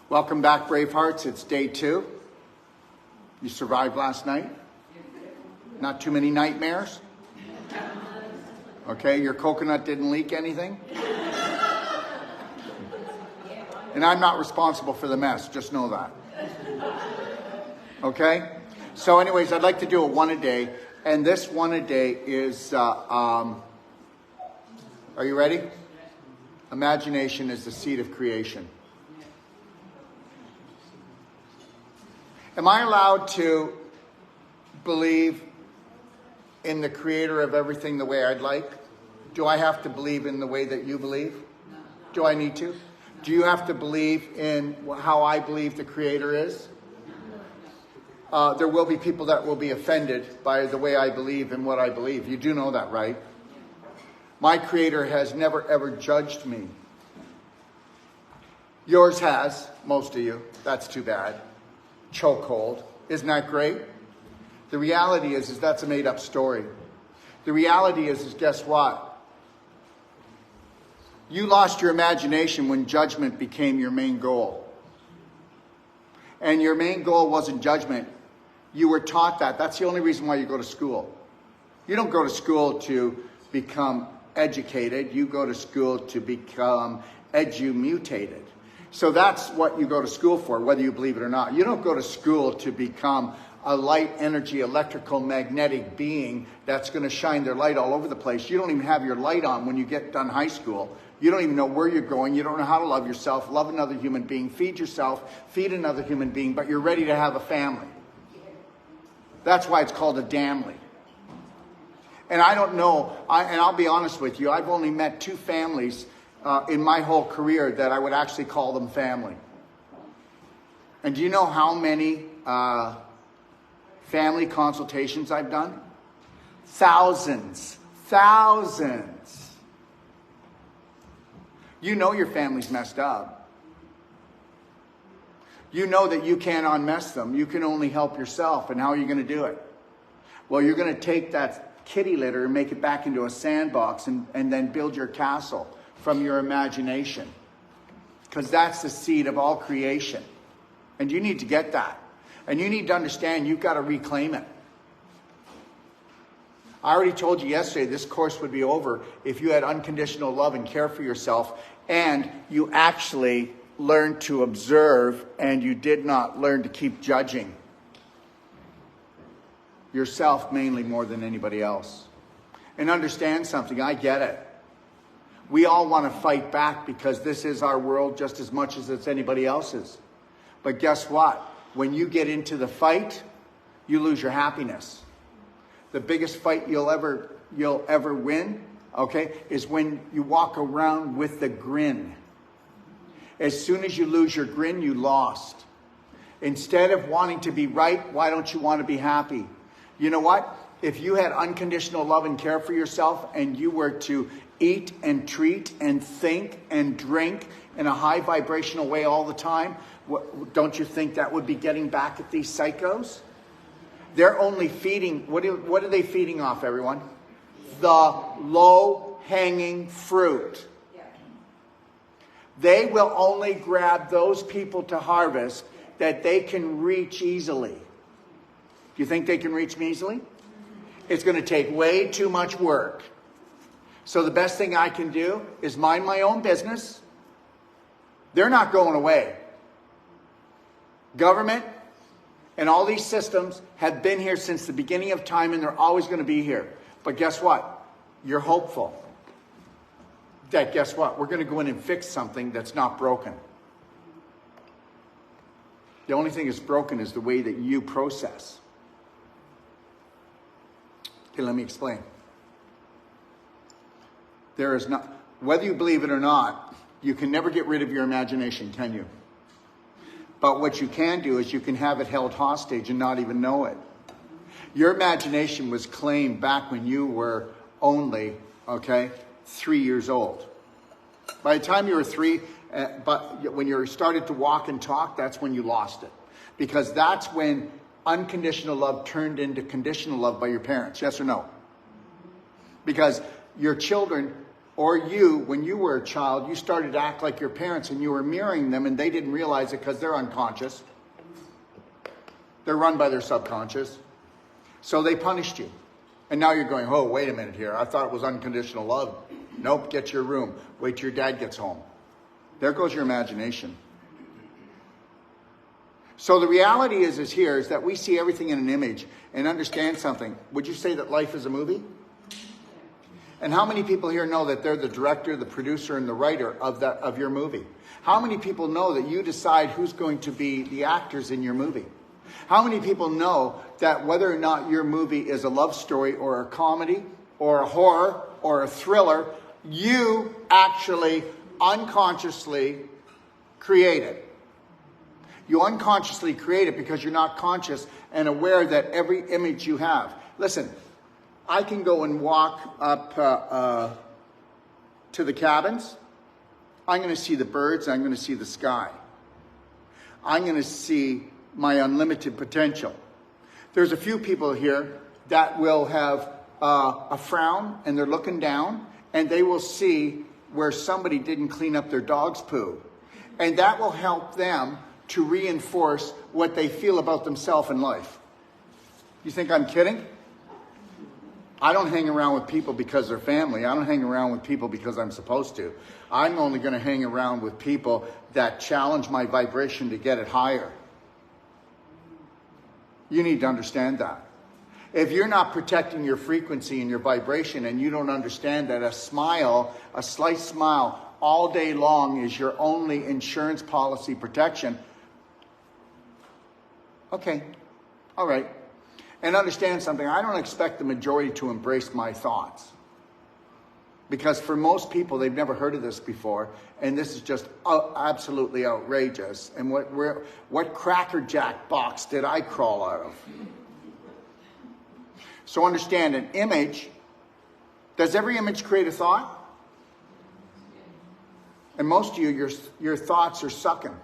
Welcome back, BraveHearts. It's day 2. You survived last night? Not too many nightmares? Okay, your coconut didn't leak anything? And I'm not responsible for the mess, just know that. Okay? So anyways, I'd like to do a one a day. And this one a day is, are you ready? Imagination is the seed of creation. Am I allowed to believe in the creator of everything the way I'd like? Do I have to believe in the way that you believe? Do I need to? Do you have to believe in how I believe the creator is? There will be people that will be offended by the way I believe and what I believe. You do know that, right? My creator has never ever judged me. Yours has, most of you. That's too bad. Chokehold. Isn't that great? The reality is that's a made-up story. The reality is guess what? You lost your imagination when judgment became your main goal. And your main goal wasn't judgment. You were taught that. That's the only reason why you go to school. You don't go to school to become educated. You go to school to become edumutated. So that's what you go to school for, whether you believe it or not. You don't go to school to become a light energy, electrical, magnetic being that's going to shine their light all over the place. You don't even have your light on when you get done high school. You don't even know where you're going. You don't know how to love yourself, love another human being, feed yourself, feed another human being, but you're ready to have a family. That's why it's called a damly. And I don't know, and I'll be honest with you, I've only met 2 families in my whole career that I would actually call them family. And do you know how many family consultations I've done? Thousands. You know your family's messed up. You know that you can't unmess them. You can only help yourself. And how are you going to do it? Well, you're going to take that kitty litter and make it back into a sandbox and then build your castle from your imagination. Because that's the seed of all creation. And you need to get that. And you need to understand you've got to reclaim it. I already told you yesterday this course would be over if you had unconditional love and care for yourself and you actually learned to observe and you did not learn to keep judging yourself mainly more than anybody else. And understand something, I get it. We all want to fight back because this is our world just as much as it's anybody else's. But guess what? When you get into the fight, you lose your happiness. The biggest fight you'll ever win, okay, is when you walk around with the grin. As soon as you lose your grin, you lost. Instead of wanting to be right, why don't you want to be happy? You know what? If you had unconditional love and care for yourself and you were to eat and treat and think and drink in a high vibrational way all the time, don't you think that would be getting back at these psychos? They're only feeding, what are they feeding off, everyone? The low-hanging fruit. They will only grab those people to harvest that they can reach easily. Do you think they can reach me easily? It's going to take way too much work. So the best thing I can do is mind my own business. They're not going away. Government and all these systems have been here since the beginning of time and they're always going to be here. But guess what? You're hopeful. That guess what? We're going to go in and fix something that's not broken. The only thing that's broken is the way that you process. Okay, let me explain. There is not, whether you believe it or not, you can never get rid of your imagination, can you? But what you can do is you can have it held hostage and not even know it. Your imagination was claimed back when you were only, 3 years old. By the time you were 3, but when you started to walk and talk, that's when you lost it. Because that's when unconditional love turned into conditional love by your parents. Yes or no? Because your children Or you, when you were a child, you started to act like your parents and you were mirroring them and they didn't realize it because they're unconscious. They're run by their subconscious. So they punished you. And now you're going, oh, wait a minute here. I thought it was unconditional love. Nope, get to your room. Wait till your dad gets home. There goes your imagination. So the reality is that we see everything in an image and understand something. Would you say that life is a movie? And how many people here know that they're the director, the producer, and the writer of your movie? How many people know that you decide who's going to be the actors in your movie? How many people know that whether or not your movie is a love story or a comedy or a horror or a thriller, you actually unconsciously create it? You unconsciously create it because you're not conscious and aware that every image you have. Listen, I can go and walk up to the cabins. I'm going to see the birds. I'm going to see the sky. I'm going to see my unlimited potential. There's a few people here that will have a frown and they're looking down and they will see where somebody didn't clean up their dog's poo. And that will help them to reinforce what they feel about themselves in life. You think I'm kidding? I don't hang around with people because they're family. I don't hang around with people because I'm supposed to. I'm only going to hang around with people that challenge my vibration to get it higher. You need to understand that. If you're not protecting your frequency and your vibration and you don't understand that a smile, a slight smile all day long is your only insurance policy protection, okay, all right. And understand something, I don't expect the majority to embrace my thoughts. Because for most people, they've never heard of this before, and this is just absolutely outrageous. And what crackerjack box did I crawl out of? So understand, an image, does every image create a thought? And most of you, your thoughts are sucking,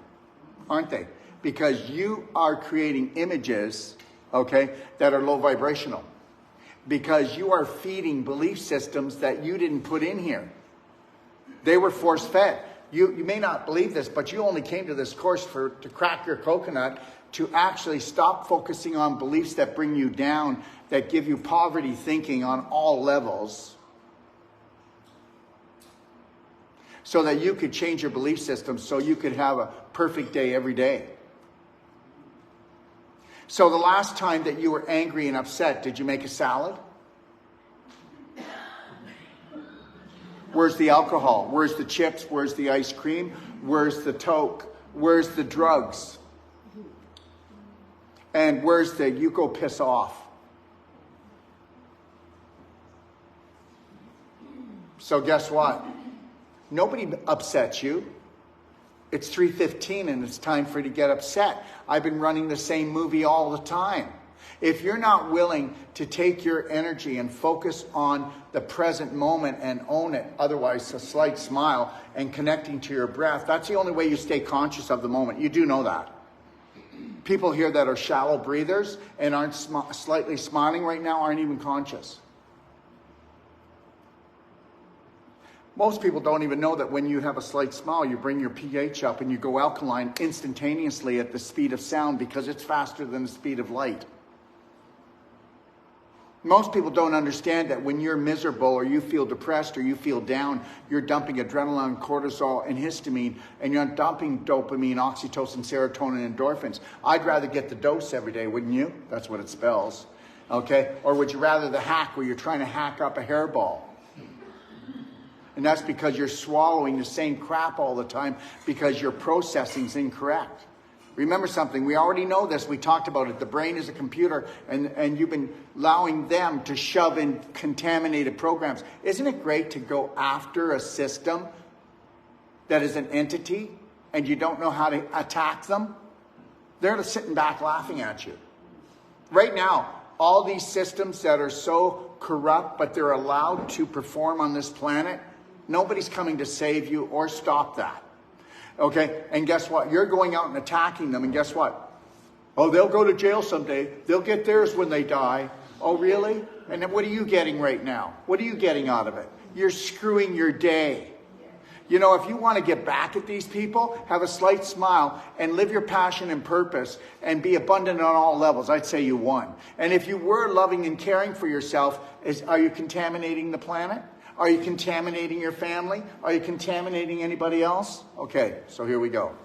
aren't they? Because you are creating images, okay, that are low vibrational. Because you are feeding belief systems that you didn't put in here. They were force fed. You may not believe this, but you only came to this course to crack your coconut, to actually stop focusing on beliefs that bring you down, that give you poverty thinking on all levels, so that you could change your belief system so you could have a perfect day every day. So the last time that you were angry and upset, did you make a salad? Where's the alcohol? Where's the chips? Where's the ice cream? Where's the toke? Where's the drugs? And where's the you go piss off? So guess what? Nobody upsets you. It's 3:15 and it's time for you to get upset. I've been running the same movie all the time. If you're not willing to take your energy and focus on the present moment and own it, otherwise a slight smile and connecting to your breath, that's the only way you stay conscious of the moment. You do know that. People here that are shallow breathers and aren't slightly smiling right now aren't even conscious. Most people don't even know that when you have a slight smile, you bring your pH up and you go alkaline instantaneously at the speed of sound because it's faster than the speed of light. Most people don't understand that when you're miserable or you feel depressed or you feel down, you're dumping adrenaline, cortisol, and histamine, and you're dumping dopamine, oxytocin, serotonin, and endorphins. I'd rather get the dose every day, wouldn't you? That's what it spells. Okay? Or would you rather the hack where you're trying to hack up a hairball? And that's because you're swallowing the same crap all the time because your processing's incorrect. Remember something, we already know this, we talked about it. The brain is a computer and you've been allowing them to shove in contaminated programs. Isn't it great to go after a system that is an entity and you don't know how to attack them? They're sitting back laughing at you. Right now, all these systems that are so corrupt but they're allowed to perform on this planet, nobody's coming to save you or stop that. Okay, and guess what? You're going out and attacking them, and guess what? Oh, they'll go to jail someday. They'll get theirs when they die. Oh, really? And then what are you getting right now? What are you getting out of it? you're screwing your day. You know, if you want to get back at these people, have a slight smile and live your passion and purpose and be abundant on all levels, I'd say you won. And if you were loving and caring for yourself, are you contaminating the planet? Are you contaminating your family? Are you contaminating anybody else? Okay, so here we go.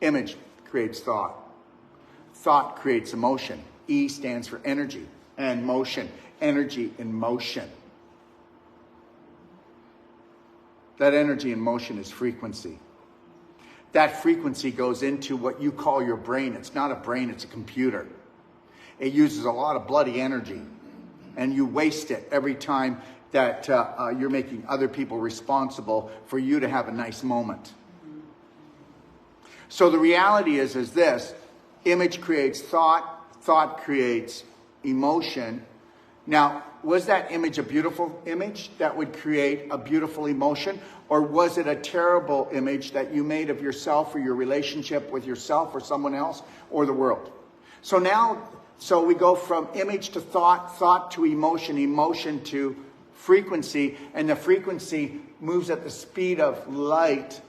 Image creates thought. Thought creates emotion. E stands for energy and motion. Energy in motion. That energy in motion is frequency. That frequency goes into what you call your brain. It's not a brain, it's a computer. It uses a lot of bloody energy, and you waste it every time that you're making other people responsible for you to have a nice moment. So the reality is this: image creates thought, thought creates emotion. Now, was that image a beautiful image that would create a beautiful emotion? Or was it a terrible image that you made of yourself or your relationship with yourself or someone else or the world? So now, we go from image to thought, thought to emotion, emotion to frequency, and the frequency moves at the speed of light.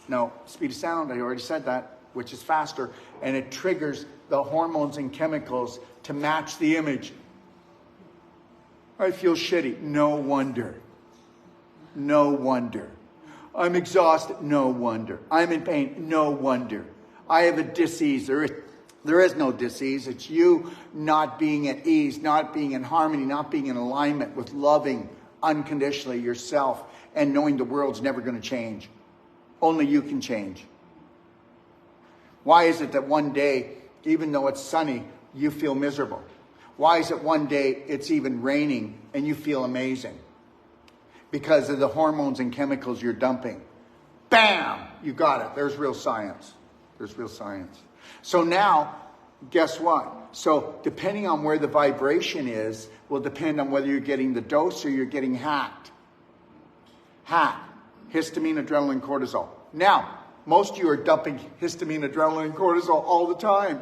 No, speed of sound, I already said that, which is faster, and it triggers the hormones and chemicals to match the image. I feel shitty. No wonder. No wonder. I'm exhausted. No wonder. I'm in pain. No wonder. I have a disease. There is no disease. It's you not being at ease, not being in harmony, not being in alignment with loving unconditionally yourself and knowing the world's never going to change. Only you can change. Why is it that one day, even though it's sunny, you feel miserable? Why is it one day it's even raining and you feel amazing? Because of the hormones and chemicals you're dumping. Bam! You got it. There's real science. There's real science. So now, guess what? So depending on where the vibration is, will depend on whether you're getting the dose or you're getting hacked. Hack. Histamine, adrenaline, cortisol. Now, most of you are dumping histamine, adrenaline, and cortisol all the time.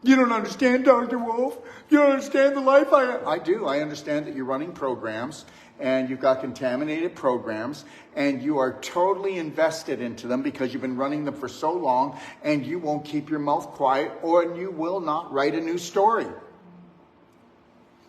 You don't understand, Dr. Wolf. You don't understand the life I have. I do. I understand that you're running programs and you've got contaminated programs and you are totally invested into them because you've been running them for so long and you won't keep your mouth quiet or you will not write a new story.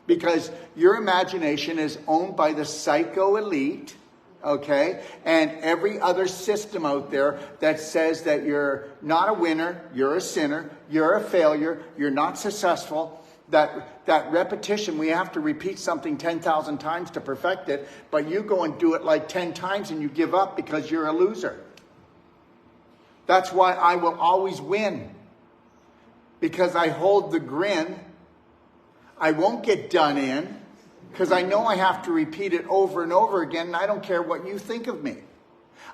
Because your imagination is owned by the psycho elite. Okay, and every other system out there that says that you're not a winner, you're a sinner, you're a failure, you're not successful, that repetition, we have to repeat something 10,000 times to perfect it, but you go and do it like 10 times and you give up because you're a loser. That's why I will always win, because I hold the grin. I won't get done in. Because I know I have to repeat it over and over again, and I don't care what you think of me.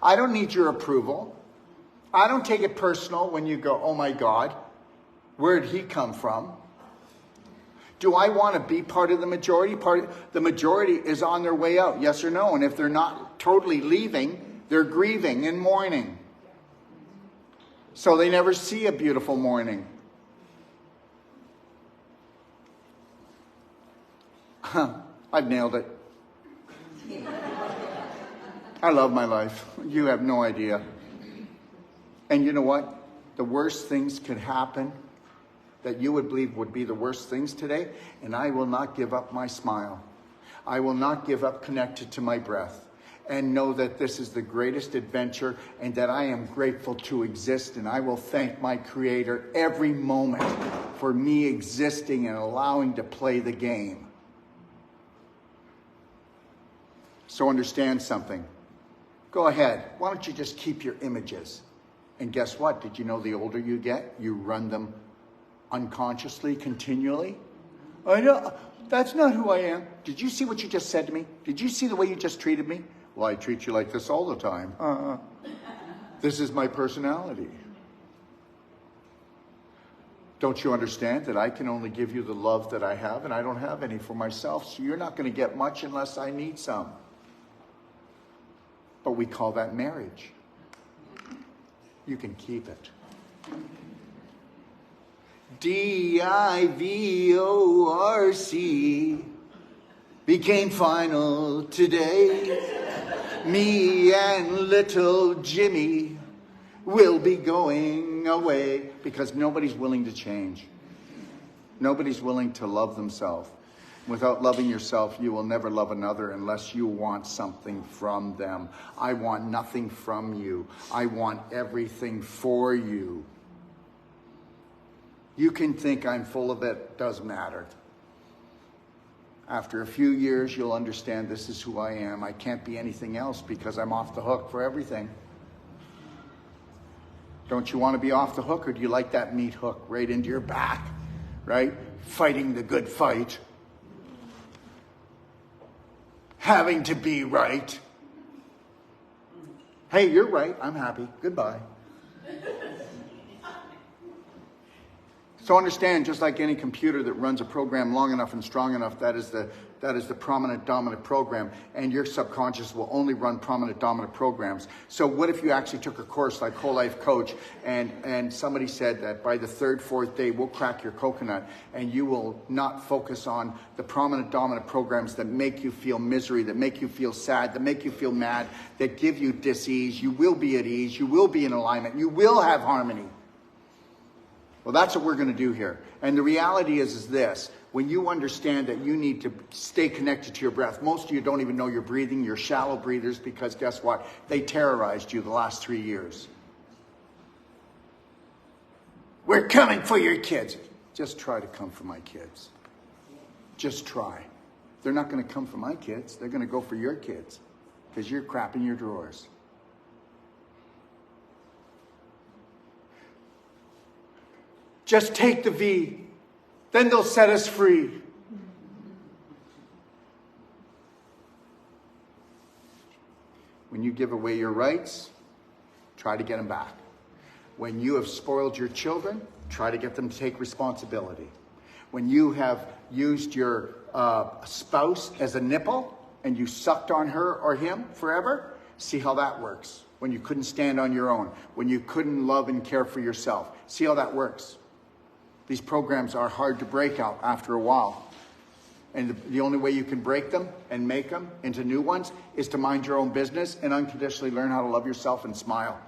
I don't need your approval. I don't take it personal when you go, oh my God, where did he come from? Do I want to be part of the majority? The majority is on their way out, yes or no? And if they're not totally leaving, they're grieving and mourning. So they never see a beautiful morning. I've nailed it. I love my life. You have no idea. And you know what? The worst things could happen that you would believe would be the worst things today, and I will not give up my smile. I will not give up connected to my breath, and know that this is the greatest adventure and that I am grateful to exist, and I will thank my Creator every moment for me existing and allowing to play the game. So understand something. Go ahead. Why don't you just keep your images? And guess what? Did you know the older you get, you run them unconsciously, continually? I know. That's not who I am. Did you see what you just said to me? Did you see the way you just treated me? Well, I treat you like this all the time. This is my personality. Don't you understand that I can only give you the love that I have, and I don't have any for myself, so you're not going to get much unless I need some. But we call that marriage. You can keep it. Divorce. became final today. Me and little Jimmy will be going away, because nobody's willing to change. Nobody's willing to love themselves. Without loving yourself, you will never love another unless you want something from them. I want nothing from you. I want everything for you. You can think I'm full of it, doesn't matter. After a few years, you'll understand this is who I am. I can't be anything else because I'm off the hook for everything. Don't you want to be off the hook, or do you like that meat hook right into your back, right? Fighting the good fight. Having to be right. Hey, you're right. I'm happy. Goodbye. So understand, just like any computer that runs a program long enough and strong enough, that is the prominent dominant program, and your subconscious will only run prominent dominant programs. So what if you actually took a course like Whole Life Coach, and somebody said that by the third, fourth day we'll crack your coconut, and you will not focus on the prominent dominant programs that make you feel misery, that make you feel sad, that make you feel mad, that give you dis-ease. You will be at ease, you will be in alignment, you will have harmony. Well, that's what we're going to do here. And the reality is this. When you understand that you need to stay connected to your breath, most of you don't even know you're breathing. You're shallow breathers because guess what? They terrorized you the last 3 years. We're coming for your kids. Just try to come for my kids. Just try. They're not going to come for my kids. They're going to go for your kids because you're crapping your drawers. Just take the V. Then they'll set us free. When you give away your rights, try to get them back. When you have spoiled your children, try to get them to take responsibility. When you have used your spouse as a nipple and you sucked on her or him forever, see how that works. When you couldn't stand on your own, when you couldn't love and care for yourself, see how that works. These programs are hard to break out after a while. And the only way you can break them and make them into new ones is to mind your own business and unconditionally learn how to love yourself and smile.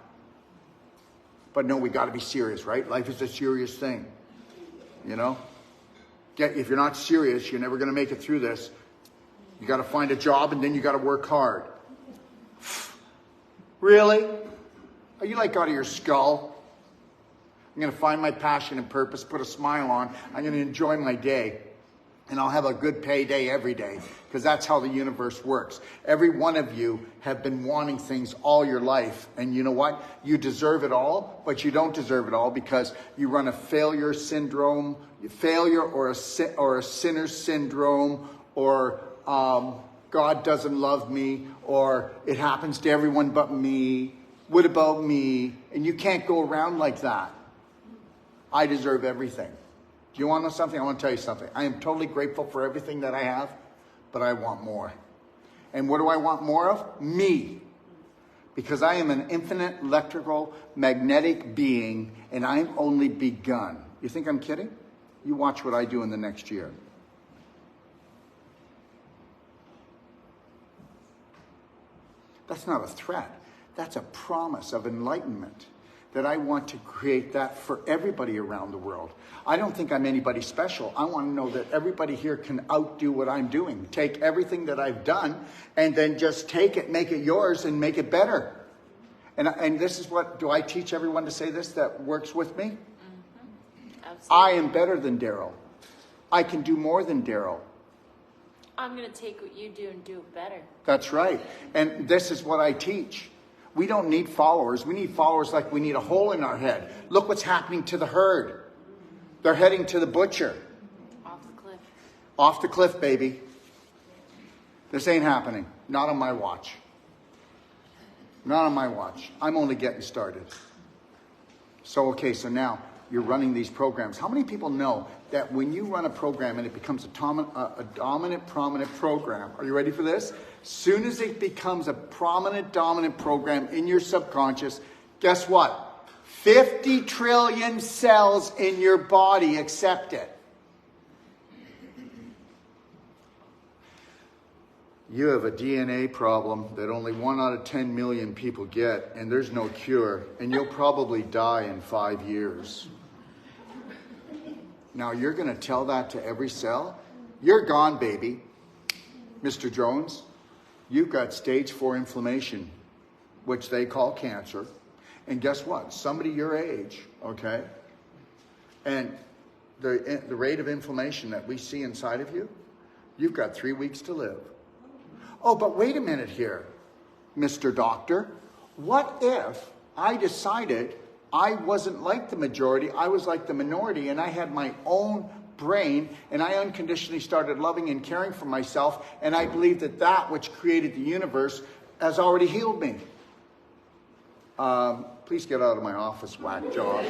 But no, we got to be serious, right? Life is a serious thing. You know? If you're not serious, you're never going to make it through this. You got to find a job and then you got to work hard. Really? Are you like out of your skull? I'm going to find my passion and purpose, put a smile on. I'm going to enjoy my day. And I'll have a good payday every day. Because that's how the universe works. Every one of you have been wanting things all your life. And you know what? You deserve it all, but you don't deserve it all because you run a failure syndrome, or a sinner syndrome, or God doesn't love me, or it happens to everyone but me. What about me? And you can't go around like that. I deserve everything. Do you want to know something? I want to tell you something. I am totally grateful for everything that I have, but I want more. And what do I want more of? Me. Because I am an infinite electrical magnetic being, and I'm only begun. You think I'm kidding? You watch what I do in the next year. That's not a threat. That's a promise of enlightenment. That I want to create that for everybody around the world. I don't think I'm anybody special. I want to know that everybody here can outdo what I'm doing. Take everything that I've done and then just take it, make it yours, and make it better. And this is what, do I teach everyone to say this that works with me? Mm-hmm. Absolutely. I am better than Daryl. I can do more than Daryl. I'm going to take what you do and do it better. That's right. And this is what I teach. We don't need followers. We need followers like we need a hole in our head. Look what's happening to the herd. They're heading to the butcher. Off the cliff. Off the cliff, baby. This ain't happening. Not on my watch. Not on my watch. I'm only getting started. So now you're running these programs. How many people know that when you run a program and it becomes a dominant, prominent program, are you ready for this? Soon as it becomes a prominent, dominant program in your subconscious, guess what? 50 trillion cells in your body accept it. You have a DNA problem that only 1 out of 10 million people get, and there's no cure, and you'll probably die in 5 years. Now you're going to tell that to every cell? You're gone, baby. Mr. Jones, you've got stage 4 inflammation, which they call cancer. And guess what? Somebody your age, okay? And the rate of inflammation that we see inside of you, you've got 3 weeks to live. Oh, but wait a minute here, Mr. Doctor. What if I decided I wasn't like the majority, I was like the minority, and I had my own brain, and I unconditionally started loving and caring for myself, and I believe that that which created the universe has already healed me? Please get out of my office, whack job.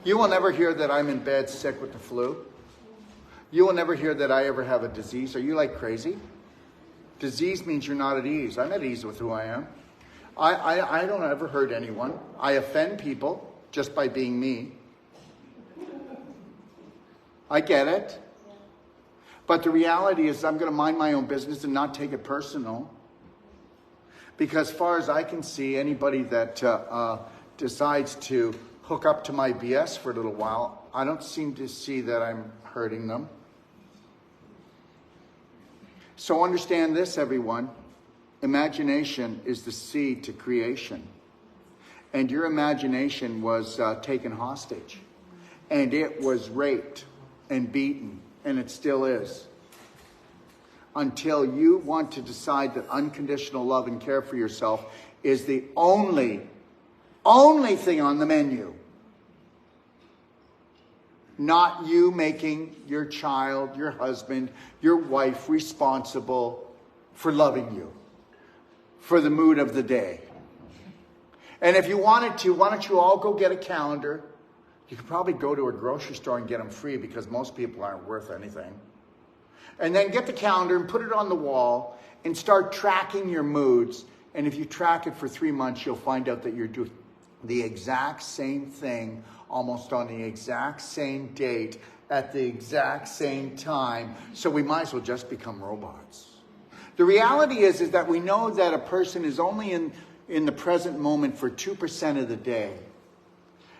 You will never hear that I'm in bed sick with the flu. You will never hear that I ever have a disease. Are you like crazy? Disease means you're not at ease. I'm at ease with who I am. I don't ever hurt anyone. I offend people just by being me. I get it. But the reality is I'm going to mind my own business and not take it personal. Because as far as I can see, anybody that decides to hook up to my BS for a little while, I don't seem to see that I'm hurting them. So understand this, everyone. Imagination is the seed to creation. And your imagination was taken hostage. And it was raped and beaten. And it still is. Until you want to decide that unconditional love and care for yourself is the only thing on the menu. Not you making your child, your husband, your wife responsible for loving you, for the mood of the day. And if you wanted to, why don't you all go get a calendar? You could probably go to a grocery store and get them free because most people aren't worth anything. And then get the calendar and put it on the wall and start tracking your moods. And if you track it for 3 months, you'll find out that you're doing the exact same thing almost on the exact same date at the exact same time. So we might as well just become robots. The reality is that we know that a person is only in the present moment for 2% of the day.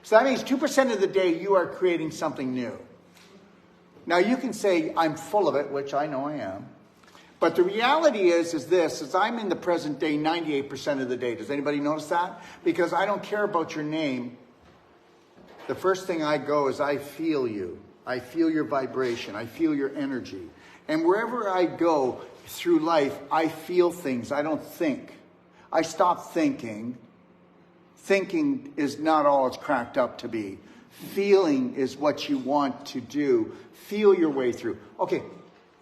So that means 2% of the day you are creating something new. Now you can say, I'm full of it, which I know I am. But the reality is I'm in the present day 98% of the day. Does anybody notice that? Because I don't care about your name. The first thing I go is I feel you. I feel your vibration. I feel your energy. And wherever I go through life, I feel things. I don't think. I stop thinking. Thinking is not all it's cracked up to be. Feeling is what you want to do. Feel your way through. Okay,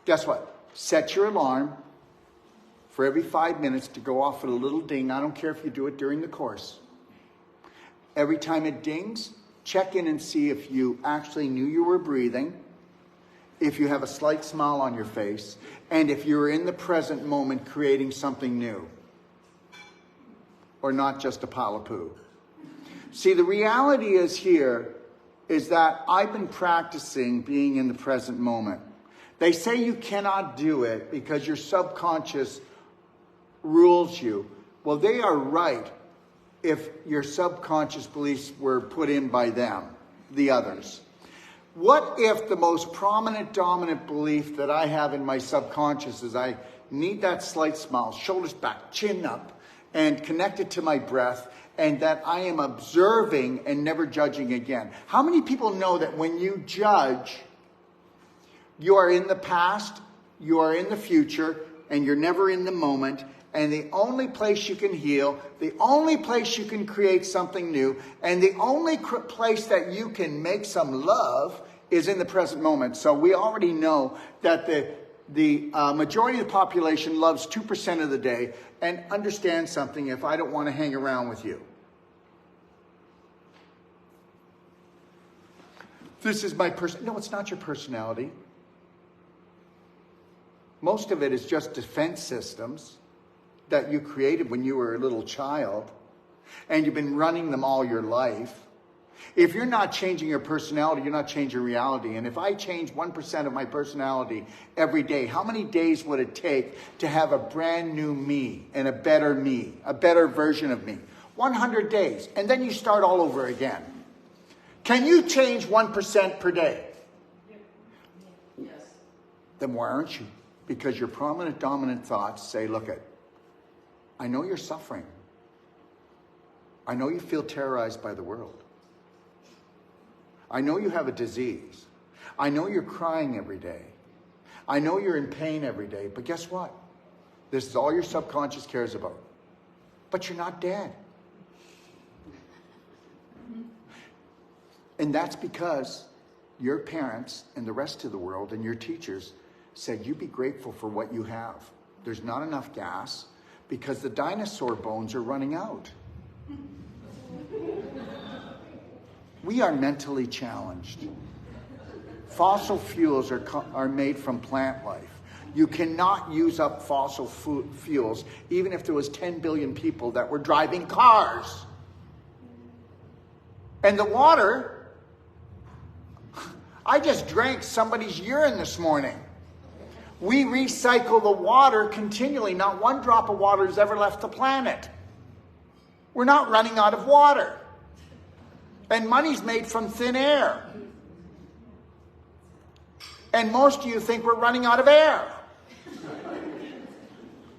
guess what? Set your alarm for every 5 minutes to go off with a little ding. I don't care if you do it during the course. Every time it dings, check in and see if you actually knew you were breathing, if you have a slight smile on your face, and if you're in the present moment creating something new. Or not just a pile of poo. See, the reality is that I've been practicing being in the present moment. They say you cannot do it because your subconscious rules you. Well, they are right if your subconscious beliefs were put in by them, the others. What if the most prominent, dominant belief that I have in my subconscious is I need that slight smile, shoulders back, chin up, and connected to my breath, and that I am observing and never judging again? How many people know that when you judge, you are in the past, you are in the future, and you're never in the moment, and the only place you can heal, the only place you can create something new, and the only place that you can make some love is in the present moment. So we already know that the majority of the population loves 2% of the day. And understand something, if I don't want to hang around with you. This is my No, it's not your personality. Most of it is just defense systems that you created when you were a little child. And you've been running them all your life. If you're not changing your personality, you're not changing reality. And if I change 1% of my personality every day, how many days would it take to have a brand new me, a better version of me? 100 days. And then you start all over again. Can you change 1% per day? Yes. Then why aren't you? Because your prominent dominant thoughts say, look it, I know you're suffering. I know you feel terrorized by the world. I know you have a disease. I know you're crying every day. I know you're in pain every day. But guess what? This is all your subconscious cares about. But you're not dead. And that's because your parents and the rest of the world and your teachers said, you be grateful for what you have. There's not enough gas because the dinosaur bones are running out. We are mentally challenged. Fossil fuels are made from plant life. You cannot use up fossil fuels even if there was 10 billion people that were driving cars. And the water, I just drank somebody's urine this morning. We recycle the water continually. Not one drop of water has ever left the planet. We're not running out of water. And money's made from thin air. And most of you think we're running out of air.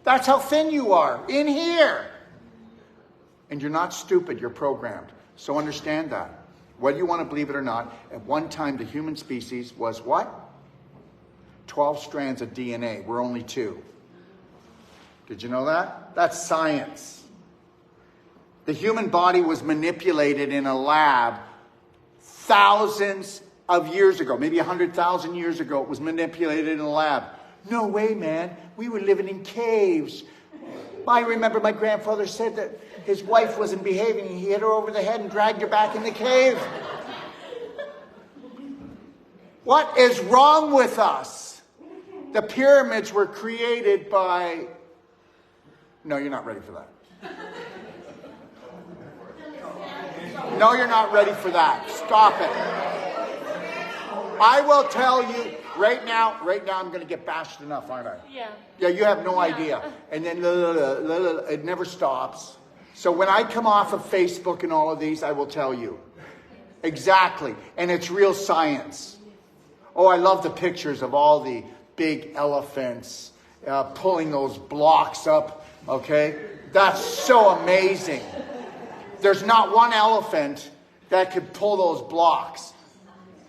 That's how thin you are, in here. And you're not stupid, you're programmed. So understand that. Whether you want to believe it or not, at one time the human species was what? 12 strands of DNA. We're only 2. Did you know that? That's science. The human body was manipulated in a lab thousands of years ago. Maybe 100,000 years ago it was manipulated in a lab. No way, man. We were living in caves. I remember my grandfather said that his wife wasn't behaving. He hit her over the head and dragged her back in the cave. What is wrong with us? The pyramids were created by... No, you're not ready for that. No, you're not ready for that. Stop it. I will tell you right now I'm going to get bashed enough, aren't I? Yeah. Yeah, you have no idea. And then it never stops. So when I come off of Facebook and all of these, I will tell you. Exactly. And it's real science. Oh, I love the pictures of all the big elephants pulling those blocks up. Okay? That's so amazing. There's not one elephant that could pull those blocks.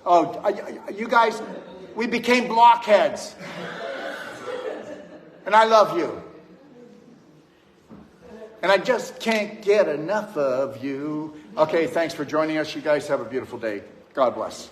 Oh, you guys, we became blockheads. And I love you. And I just can't get enough of you. Okay, thanks for joining us. You guys have a beautiful day. God bless.